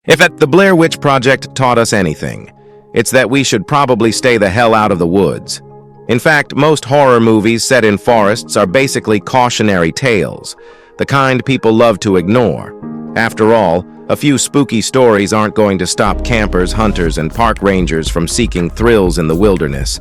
If the Blair Witch Project taught us anything, it's that we should probably stay the hell out of the woods. In fact, most horror movies set in forests are basically cautionary tales, the kind people love to ignore. After all, a few spooky stories aren't going to stop campers, hunters, and park rangers from seeking thrills in the wilderness.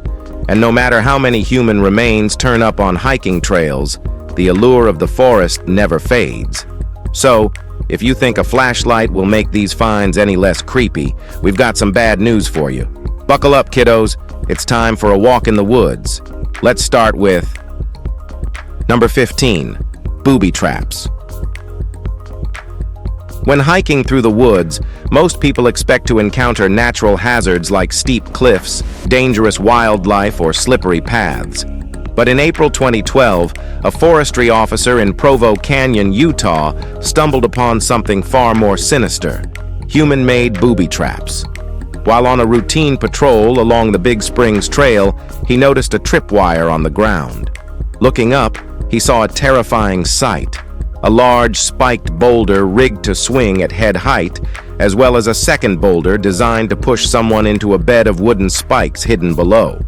And no matter how many human remains turn up on hiking trails, the allure of the forest never fades. So, if you think a flashlight will make these finds any less creepy, we've got some bad news for you. Buckle up, kiddos. It's time for a walk in the woods. Let's start with number 15, booby traps. When hiking through the woods, most people expect to encounter natural hazards like steep cliffs, dangerous wildlife, or slippery paths. But in April 2012, a forestry officer in Provo Canyon, Utah, stumbled upon something far more sinister: human-made booby traps. While on a routine patrol along the Big Springs Trail, he noticed a tripwire on the ground. Looking up, he saw a terrifying sight: a large spiked boulder rigged to swing at head height, as well as a second boulder designed to push someone into a bed of wooden spikes hidden below.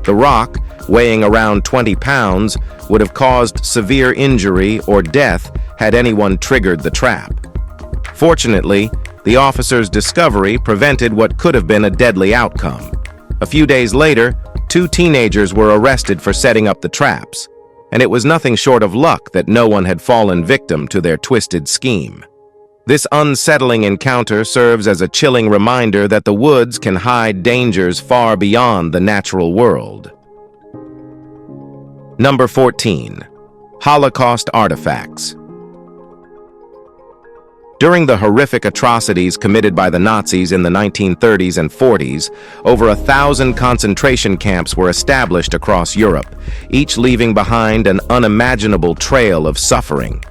The rock, weighing around 20 pounds, would have caused severe injury or death had anyone triggered the trap. Fortunately, the officer's discovery prevented what could have been a deadly outcome. A few days later, 2 teenagers were arrested for setting up the traps, and it was nothing short of luck that no one had fallen victim to their twisted scheme. This unsettling encounter serves as a chilling reminder that the woods can hide dangers far beyond the natural world. Number 14, Holocaust artifacts. During the horrific atrocities committed by the Nazis in the 1930s and 40s, over 1,000 concentration camps were established across Europe, each leaving behind an unimaginable trail of suffering.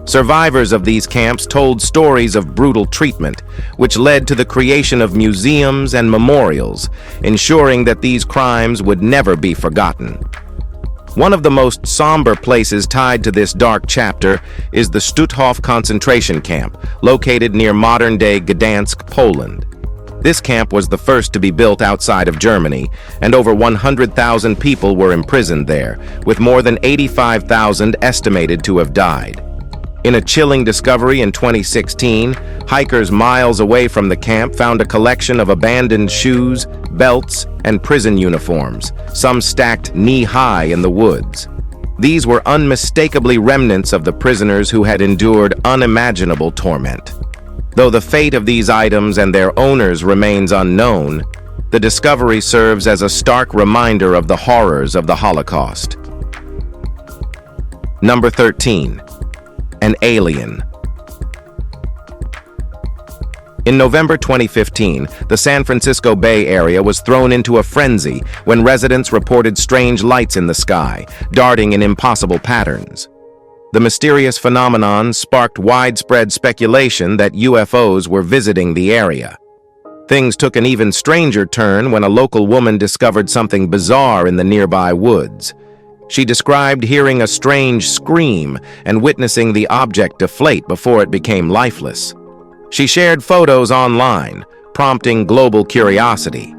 Survivors of these camps told stories of brutal treatment, which led to the creation of museums and memorials, ensuring that these crimes would never be forgotten. One of the most somber places tied to this dark chapter is the Stutthof concentration camp, located near modern-day Gdansk, Poland. This camp was the first to be built outside of Germany, and over 100,000 people were imprisoned there, with more than 85,000 estimated to have died. In a chilling discovery in 2016, hikers miles away from the camp found a collection of abandoned shoes, belts, and prison uniforms, some stacked knee-high in the woods. These were unmistakably remnants of the prisoners who had endured unimaginable torment. Though the fate of these items and their owners remains unknown, the discovery serves as a stark reminder of the horrors of the Holocaust. Number 13. An alien. In November 2015, the San Francisco Bay Area was thrown into a frenzy when residents reported strange lights in the sky, darting in impossible patterns. The mysterious phenomenon sparked widespread speculation that UFOs were visiting the area. Things took an even stranger turn when a local woman discovered something bizarre in the nearby woods. She described hearing a strange scream and witnessing the object deflate before it became lifeless. She shared photos online, prompting global curiosity.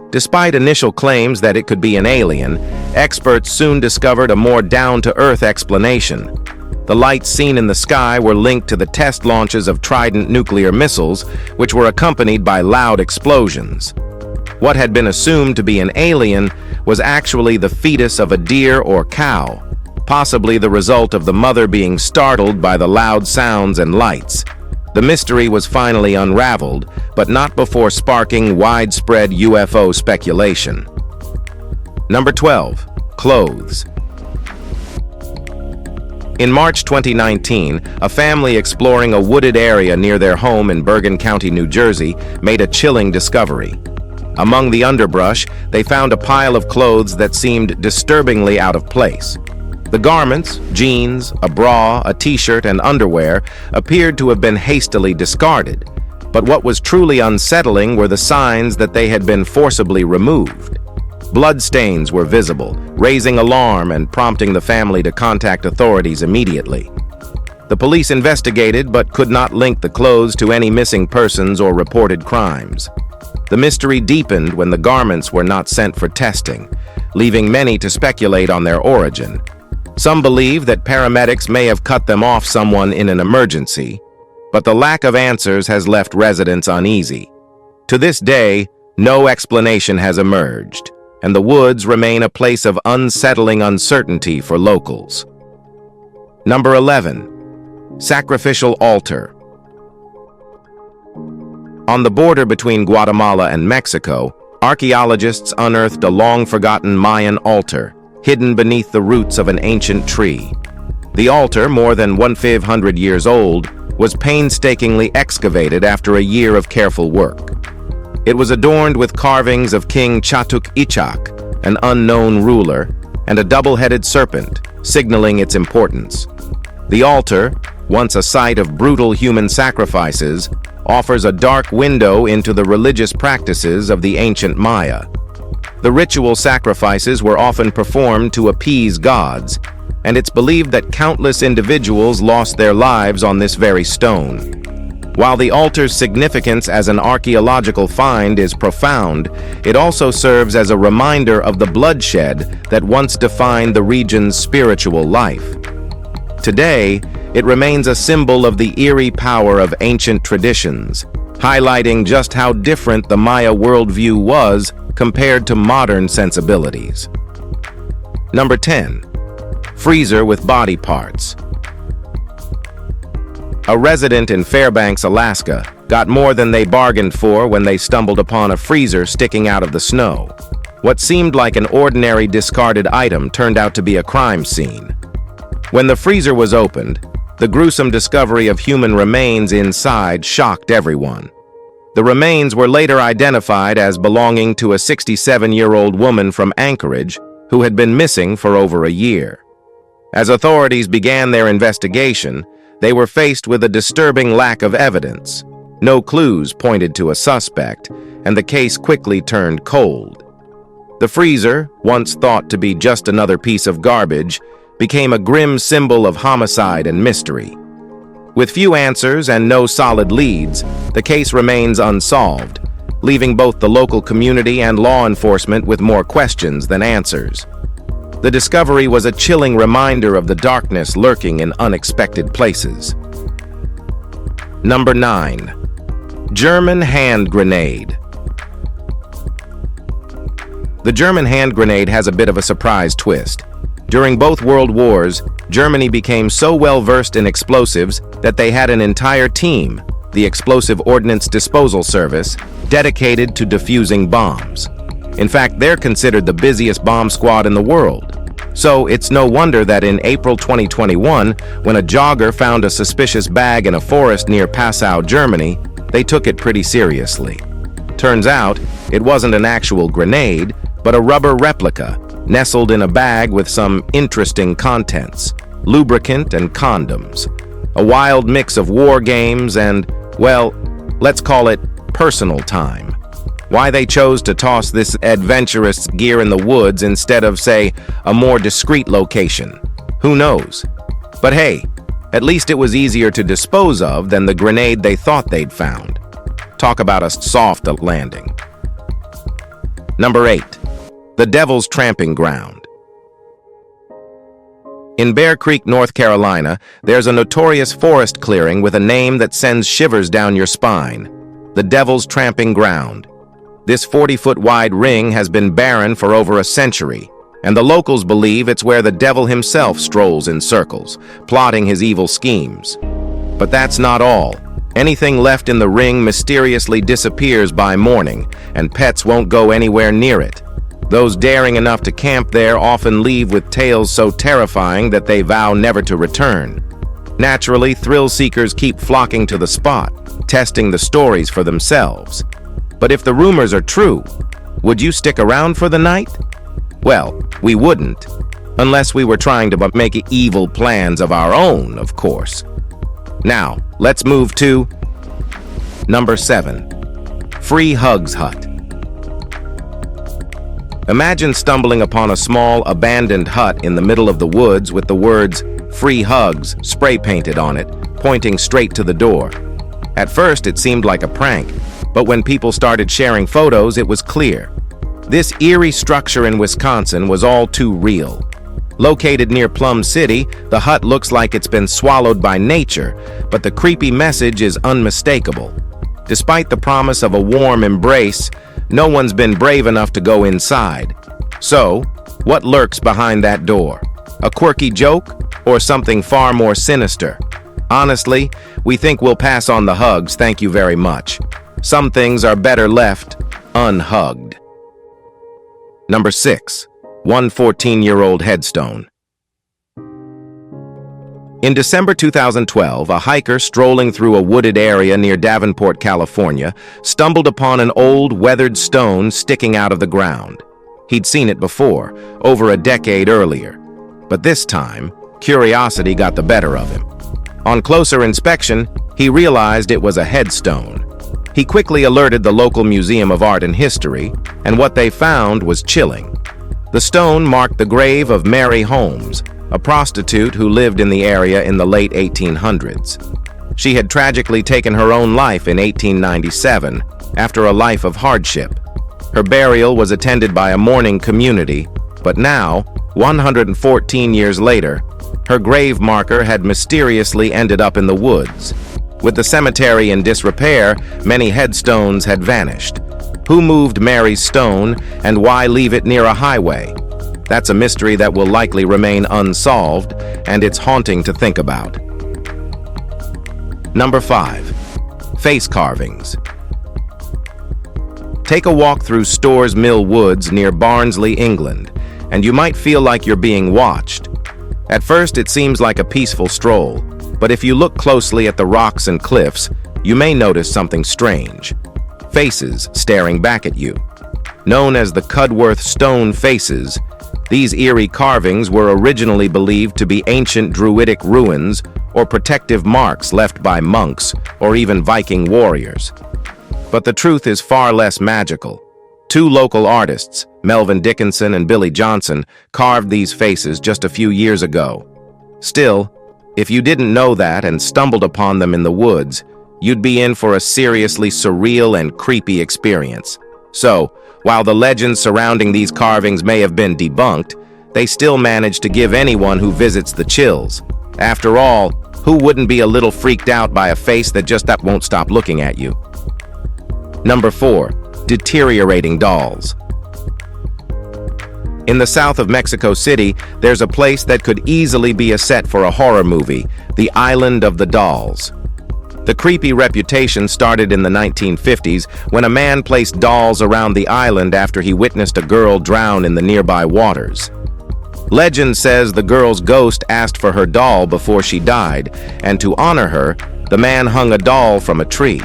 Despite initial claims that it could be an alien, experts soon discovered a more down-to-earth explanation. The lights seen in the sky were linked to the test launches of Trident nuclear missiles, which were accompanied by loud explosions. What had been assumed to be an alien was actually the fetus of a deer or cow, possibly the result of the mother being startled by the loud sounds and lights. The mystery was finally unraveled, but not before sparking widespread UFO speculation. Number 12. Clothes. In March 2019, a family exploring a wooded area near their home in Bergen County, New Jersey, made a chilling discovery. Among the underbrush, they found a pile of clothes that seemed disturbingly out of place. The garments, jeans, a bra, a t-shirt, and underwear, appeared to have been hastily discarded. But what was truly unsettling were the signs that they had been forcibly removed. Bloodstains were visible, raising alarm and prompting the family to contact authorities immediately. The police investigated but could not link the clothes to any missing persons or reported crimes. The mystery deepened when the garments were not sent for testing, leaving many to speculate on their origin. Some believe that paramedics may have cut them off someone in an emergency, but the lack of answers has left residents uneasy. To this day, no explanation has emerged, and the woods remain a place of unsettling uncertainty for locals. Number 11. Sacrificial altar. On the border between Guatemala and Mexico, archaeologists unearthed a long-forgotten Mayan altar, hidden beneath the roots of an ancient tree. The altar, more than 1,500 years old, was painstakingly excavated after a year of careful work. It was adorned with carvings of King Chatuk Ichak, an unknown ruler, and a double-headed serpent, signaling its importance. The altar, once a site of brutal human sacrifices, offers a dark window into the religious practices of the ancient Maya. The ritual sacrifices were often performed to appease gods, and it's believed that countless individuals lost their lives on this very stone. While the altar's significance as an archaeological find is profound, it also serves as a reminder of the bloodshed that once defined the region's spiritual life. Today, it remains a symbol of the eerie power of ancient traditions, highlighting just how different the Maya worldview was compared to modern sensibilities. Number 10. Freezer with body parts. A resident in Fairbanks, Alaska, got more than they bargained for when they stumbled upon a freezer sticking out of the snow. What seemed like an ordinary discarded item turned out to be a crime scene. When the freezer was opened, the gruesome discovery of human remains inside shocked everyone. The remains were later identified as belonging to a 67-year-old woman from Anchorage who had been missing for over a year. As authorities began their investigation, they were faced with a disturbing lack of evidence. No clues pointed to a suspect, and the case quickly turned cold. The freezer, once thought to be just another piece of garbage, became a grim symbol of homicide and mystery. With few answers and no solid leads, the case remains unsolved, leaving both the local community and law enforcement with more questions than answers. The discovery was a chilling reminder of the darkness lurking in unexpected places. Number 9. German hand grenade. The German hand grenade has a bit of a surprise twist. During both World Wars, Germany became so well-versed in explosives that they had an entire team, the Explosive Ordnance Disposal Service, dedicated to defusing bombs. In fact, they're considered the busiest bomb squad in the world. So it's no wonder that in April 2021, when a jogger found a suspicious bag in a forest near Passau, Germany, they took it pretty seriously. Turns out, it wasn't an actual grenade, but a rubber replica, nestled in a bag with some interesting contents: lubricant and condoms. A wild mix of war games and, well, let's call it personal time. Why they chose to toss this adventurous gear in the woods instead of, say, a more discreet location, who knows? But hey, at least it was easier to dispose of than the grenade they thought they'd found. Talk about a soft landing. Number 8. The Devil's Tramping Ground. In Bear Creek, North Carolina, there's a notorious forest clearing with a name that sends shivers down your spine: the Devil's Tramping Ground. This 40-foot wide ring has been barren for over a century, and the locals believe it's where the devil himself strolls in circles, plotting his evil schemes. But that's not all. Anything left in the ring mysteriously disappears by morning, and pets won't go anywhere near it. Those daring enough to camp there often leave with tales so terrifying that they vow never to return. Naturally, thrill seekers keep flocking to the spot, testing the stories for themselves. But if the rumors are true, would you stick around for the night? Well, we wouldn't, unless we were trying to make evil plans of our own, of course. Now, let's move to number 7. Free Hugs Hut. Imagine stumbling upon a small, abandoned hut in the middle of the woods with the words, "Free hugs" spray painted on it, pointing straight to the door. At first, it seemed like a prank, but when people started sharing photos, it was clear. This eerie structure in Wisconsin was all too real. Located near Plum City, the hut looks like it's been swallowed by nature, but the creepy message is unmistakable. Despite the promise of a warm embrace, no one's been brave enough to go inside. So, what lurks behind that door? A quirky joke or something far more sinister? Honestly, we think we'll pass on the hugs, thank you very much. Some things are better left unhugged. Number 6. One 14-year-old headstone. In December 2012, a hiker strolling through a wooded area near Davenport, California, stumbled upon an old, weathered stone sticking out of the ground. He'd seen it before, over a decade earlier. But this time, curiosity got the better of him. On closer inspection, he realized it was a headstone. He quickly alerted the local Museum of Art and History, and what they found was chilling. The stone marked the grave of Mary Holmes, a prostitute who lived in the area in the late 1800s. She had tragically taken her own life in 1897 after a life of hardship. Her burial was attended by a mourning community, but now, 114 years later, her grave marker had mysteriously ended up in the woods. With the cemetery in disrepair, many headstones had vanished. Who moved Mary's stone, and why leave it near a highway? That's a mystery that will likely remain unsolved, and it's haunting to think about. Number 5. Face carvings. Take a walk through Storrs Mill Woods near Barnsley, England, and you might feel like you're being watched. At first, it seems like a peaceful stroll, but if you look closely at the rocks and cliffs, you may notice something strange. Faces staring back at you. Known as the Cudworth Stone Faces, these eerie carvings were originally believed to be ancient Druidic ruins or protective marks left by monks or even Viking warriors. But the truth is far less magical. Two local artists, Melvin Dickinson and Billy Johnson, carved these faces just a few years ago. Still, if you didn't know that and stumbled upon them in the woods, you'd be in for a seriously surreal and creepy experience. So, while the legends surrounding these carvings may have been debunked, they still manage to give anyone who visits the chills. After all, who wouldn't be a little freaked out by a face that won't stop looking at you? Number 4. Deteriorating dolls. In the south of Mexico City, there's a place that could easily be a set for a horror movie, the Island of the Dolls. The creepy reputation started in the 1950s when a man placed dolls around the island after he witnessed a girl drown in the nearby waters. Legend says the girl's ghost asked for her doll before she died, and to honor her, the man hung a doll from a tree.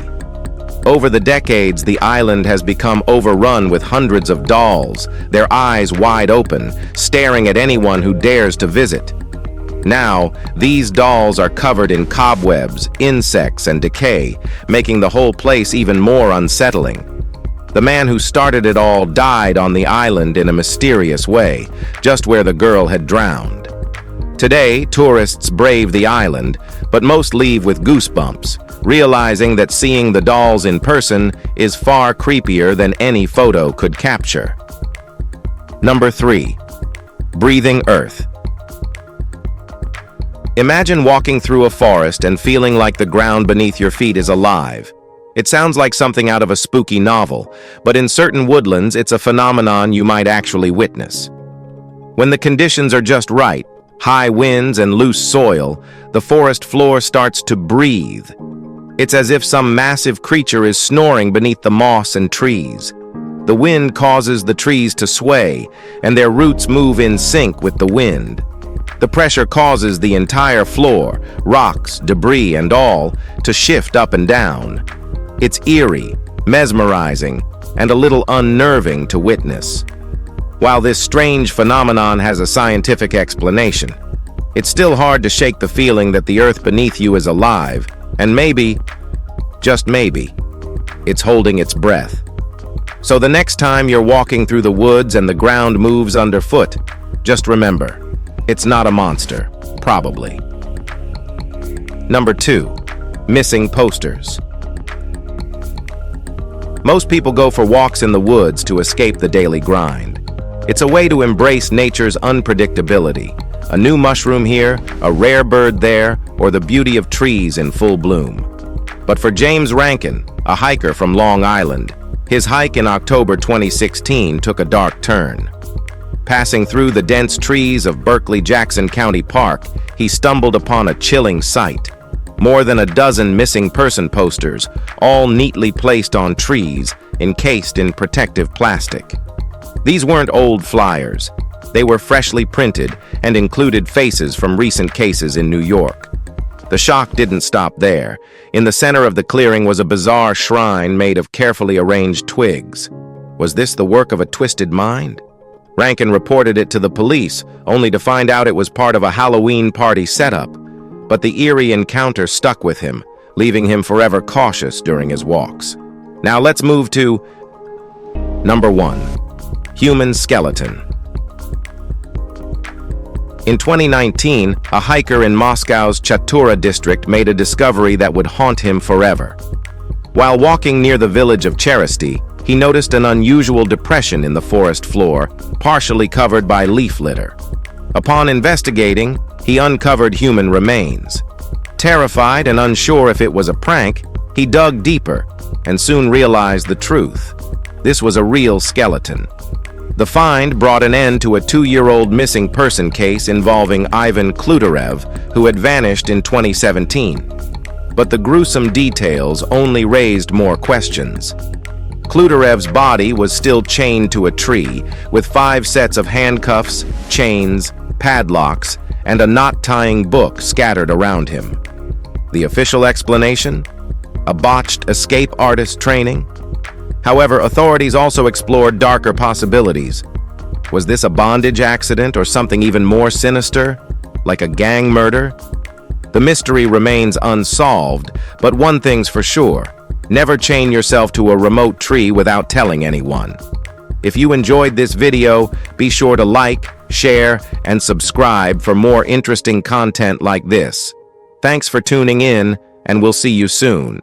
Over the decades, the island has become overrun with hundreds of dolls, their eyes wide open, staring at anyone who dares to visit. Now, these dolls are covered in cobwebs, insects, and decay, making the whole place even more unsettling. The man who started it all died on the island in a mysterious way, just where the girl had drowned. Today, tourists brave the island, but most leave with goosebumps, realizing that seeing the dolls in person is far creepier than any photo could capture. Number 3. Breathing Earth. Imagine walking through a forest and feeling like the ground beneath your feet is alive. It sounds like something out of a spooky novel, but in certain woodlands, it's a phenomenon you might actually witness. When the conditions are just right, high winds and loose soil, the forest floor starts to breathe. It's as if some massive creature is snoring beneath the moss and trees. The wind causes the trees to sway, and their roots move in sync with the wind. The pressure causes the entire floor, rocks, debris, and all, to shift up and down. It's eerie, mesmerizing, and a little unnerving to witness. While this strange phenomenon has a scientific explanation, it's still hard to shake the feeling that the earth beneath you is alive, and maybe, just maybe, it's holding its breath. So the next time you're walking through the woods and the ground moves underfoot, just remember, it's not a monster. Probably. Number 2. Missing posters. Most people go for walks in the woods to escape the daily grind. It's a way to embrace nature's unpredictability. A new mushroom here, a rare bird there, or the beauty of trees in full bloom. But for James Rankin, a hiker from Long Island, his hike in October 2016 took a dark turn. Passing through the dense trees of Berkeley-Jackson County Park, he stumbled upon a chilling sight. More than a dozen missing person posters, all neatly placed on trees, encased in protective plastic. These weren't old flyers. They were freshly printed and included faces from recent cases in New York. The shock didn't stop there. In the center of the clearing was a bizarre shrine made of carefully arranged twigs. Was this the work of a twisted mind? Rankin reported it to the police, only to find out it was part of a Halloween party setup. But the eerie encounter stuck with him, leaving him forever cautious during his walks. Now let's move to number 1. Human skeleton. In 2019, a hiker in Moscow's Chatura district made a discovery that would haunt him forever. While walking near the village of Cherasty, he noticed an unusual depression in the forest floor, partially covered by leaf litter. Upon investigating, he uncovered human remains. Terrified and unsure if it was a prank, he dug deeper and soon realized the truth. This was a real skeleton. The find brought an end to a 2-year-old missing person case involving Ivan Kluterev, who had vanished in 2017. But the gruesome details only raised more questions. Kluterev's body was still chained to a tree, with 5 sets of handcuffs, chains, padlocks, and a knot-tying book scattered around him. The official explanation? A botched escape artist training? However, authorities also explored darker possibilities. Was this a bondage accident or something even more sinister, like a gang murder? The mystery remains unsolved, but one thing's for sure: never chain yourself to a remote tree without telling anyone. If you enjoyed this video, be sure to like, share, and subscribe for more interesting content like this. Thanks for tuning in, and we'll see you soon.